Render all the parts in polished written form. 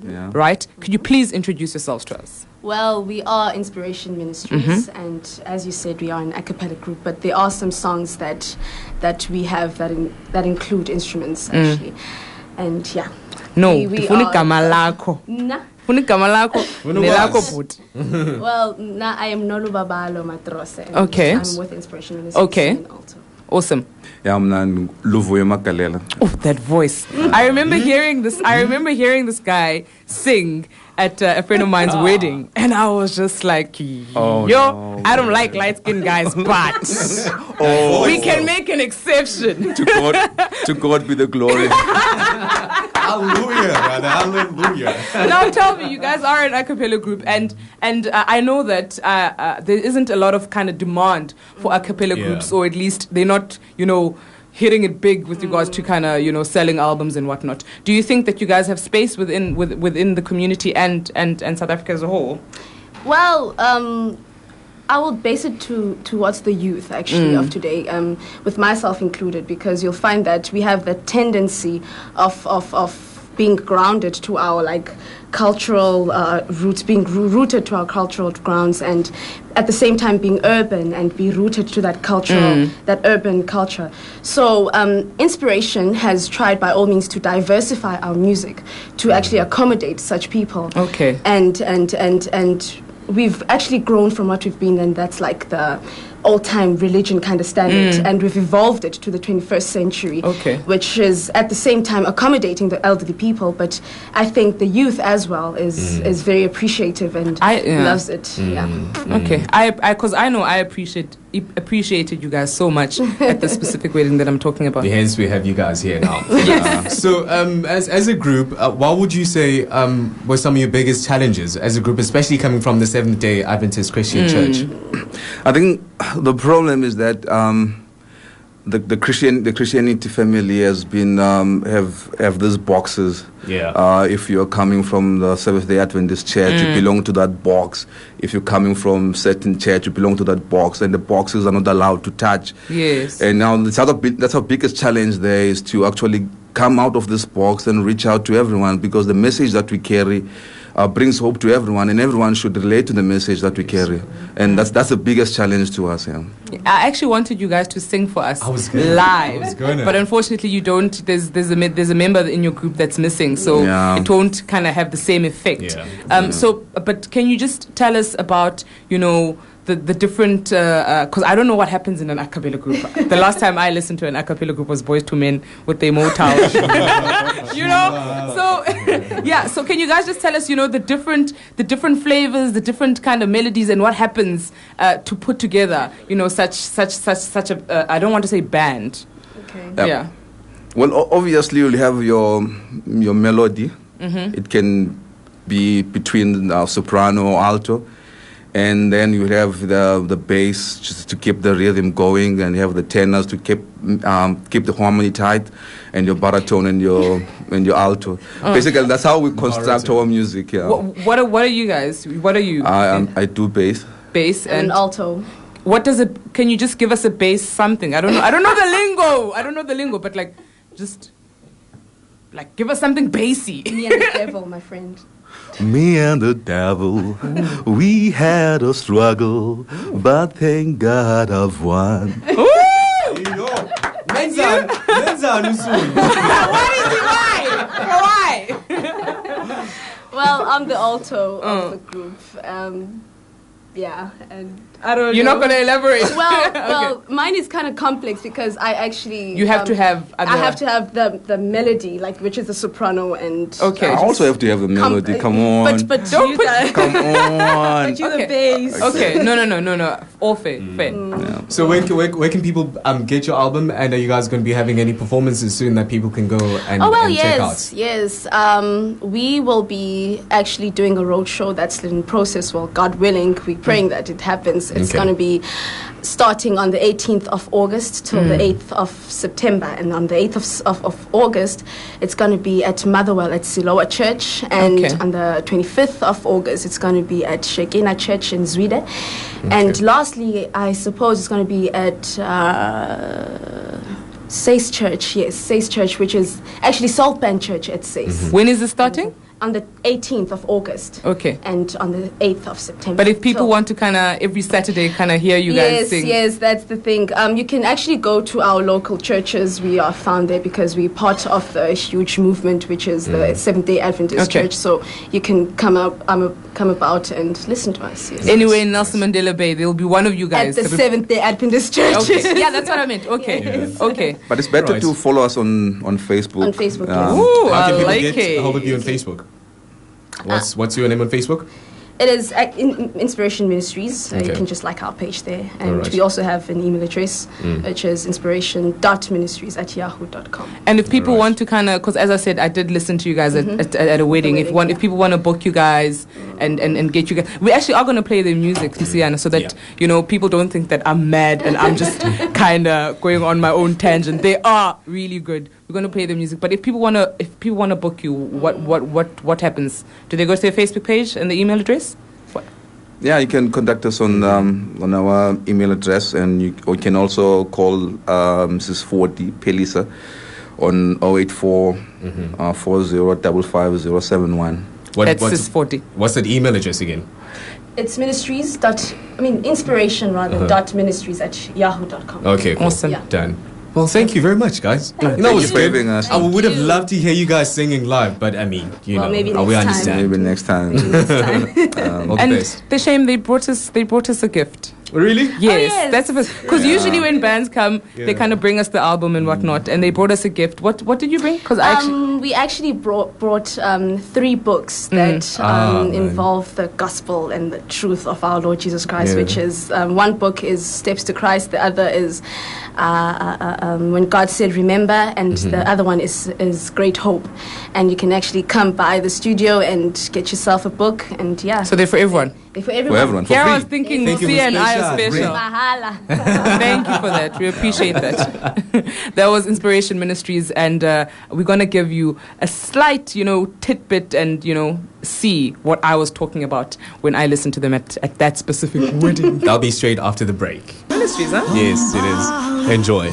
Yeah. Right? Could you please introduce yourselves to us? Well, we are Inspiration Ministries, and as you said, we are an a cappella group. But there are some songs that we have that include instruments actually, and yeah. No, we funi are- gama lakho. Nah. Funi gama lakho. Nelakho bhuti. Well, I am Nolu Babalo Matrose. And Okay. I'm with Inspiration Ministries. Okay. in Alto. Awesome. Yeah, I'm Luvuyo Makalela. Oh, that voice. I remember hearing this. I remember hearing this guy sing at a friend of mine's wedding. And I was just like, Oh, yo, no. I don't like light-skinned guys, but we can make an exception. To God be the glory. Hallelujah, brother. Hallelujah. Now tell me, you guys are an a cappella group, and I know that there isn't a lot of kind of demand for a cappella groups, or at least they're not, hitting it big with regards to kind of, selling albums and whatnot. Do you think that you guys have space within the community and South Africa as a whole? Well, I will base it towards the youth actually of today, with myself included, because you'll find that we have the tendency of being grounded to our cultural roots, being rooted to our cultural grounds, and at the same time being urban and be rooted to that cultural, that urban culture. So Inspiration has tried by all means to diversify our music to actually accommodate such people. Okay. And we've actually grown from what we've been, and that's like the old-time religion kind of standard, and we've evolved it to the 21st century, which is at the same time accommodating the elderly people, but I think the youth as well is very appreciative and loves it. Okay, because I know I appreciated you guys so much at the specific wedding that I'm talking about. Hence, we have you guys here now. So, as a group, what would you say were some of your biggest challenges as a group, especially coming from the Seventh-day Adventist Christian Church? I think the problem is that the Christianity family has been have these boxes. Yeah. If you're coming from the Seventh-day Adventist Church, you belong to that box. If you're coming from certain church, you belong to that box, and the boxes are not allowed to touch. Yes. And now that's our biggest challenge there, is to actually come out of this box and reach out to everyone, because the message that we carry brings hope to everyone, and everyone should relate to the message that we carry, and that's the biggest challenge to us. Yeah. I actually wanted you guys to sing for us live, but unfortunately you don't. There's a member in your group that's missing, so it won't kind of have the same effect. So, but can you just tell us about the different, because I don't know what happens in an a cappella group. The last time I listened to an a cappella group was Boys to Men with their Motown. So can you guys just tell us, the different flavors, the different kind of melodies, and what happens to put together, such a I don't want to say band. Okay. Yeah. Well, obviously you'll have your melody. It can be between soprano or alto. And then you have the bass just to keep the rhythm going, and you have the tenors to keep the harmony tight, and your baritone and your alto. Basically, that's how we construct our music. Yeah. What are you guys? What are you? I do bass. Bass and alto. What does it? Can you just give us a bass something? I don't know the lingo. But just give us something bassy. Me and the devil, my friend. Me and the devil, we had a struggle, but thank God I've won. Why? Well, I'm the alto of the group. And I don't. You're not going to elaborate. Well, mine is kind of complex because I actually. You have to have. I have to have the melody, which is the soprano, and. Okay. I also have to have a melody. Come on. But don't put. Come on. But you the bass. Okay. No. All fair. Yeah. So where can people get your album? And are you guys going to be having any performances soon that people can go and check out? Yes. We will be actually doing a road show that's in process. Well, God willing, we're praying that it happens. It's going to be starting on the 18th of August till the 8th of September. And on the 8th of August, it's going to be at Motherwell at Siloa Church. And on the 25th of August, it's going to be at Shekina Church in Zweden. And lastly, I suppose it's going to be at Sace Church. Yes, Sace Church, which is actually Salt Band Church at Sace. When is it starting? on the 18th of August. Okay. And on the 8th of September. But if people want to kind of every Saturday kind of hear you guys sing. Yes, that's the thing. You can actually go to our local churches. We are found there because we're part of the huge movement, which is the Seventh-day Adventist Church. So you can come about and listen to us. Yes. Anyway, in Nelson Mandela Bay, there will be one of you guys. At the Seventh-day Adventist Church. Okay. Yeah, that's what I meant. Okay. Yes. Okay. But it's better to follow us on Facebook. On Facebook, yes. Ooh, How can people like get it. a hold of you on Facebook? What's your name on Facebook? It is Inspiration Ministries. You Okay. can just like our page there. And Alright. we also have an email address, which is inspiration.ministries@yahoo.com. And if people Alright. want to kind of, because as I said, I did listen to you guys at a wedding. At the wedding, If people want to book you guys and get you guys, we actually are going to play their music, Luciana, so that people don't think that I'm mad and I'm just kind of going on my own tangent. They are really good. We're going to play the music. But if people want to book you, what happens? Do they go to their Facebook page and the email address? Yeah, you can contact us on our email address, and you can also call Mrs. 40 Pelisa on 084 40555071. That's Sis 40. What's that email address again? It's inspiration.ministries@yahoo.com. Okay, cool. Awesome. Yeah. Done. Well, thank you very much, guys. Thank It was you for good. having us. I would have you. loved to hear you guys singing live, but I mean, Maybe we next time. understand. Maybe next time. All the And best. the shame they brought us a gift. Really? Yes, yes. that's because usually when bands come, they kind of bring us the album and whatnot, and they brought us a gift. What did you bring? Because We actually brought 3 books that involve the gospel and the truth of our Lord Jesus Christ, which is one book is Steps to Christ, the other is When God Said Remember, and the other one is Great Hope. And you can actually come by the studio and get yourself a book, and so they're for everyone. they're for everyone. For Here I free. was thinking Thank you Lucia for and I are special. special. Mahala. Thank you for that. We appreciate that. That was Inspiration Ministries, and we're going to give you a slight, tidbit and, see what I was talking about when I listened to them at that specific wedding. That'll be straight after the break. Ministries, huh? Yes, it is. Enjoy.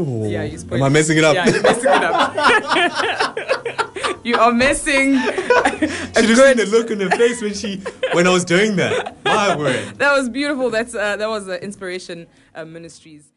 Yeah, you spoiled. Am I messing it up? Yeah, you're messing it up. You are messing. Should have seen the look on her face when I was doing that. My word. That was beautiful. That was Inspiration Ministries.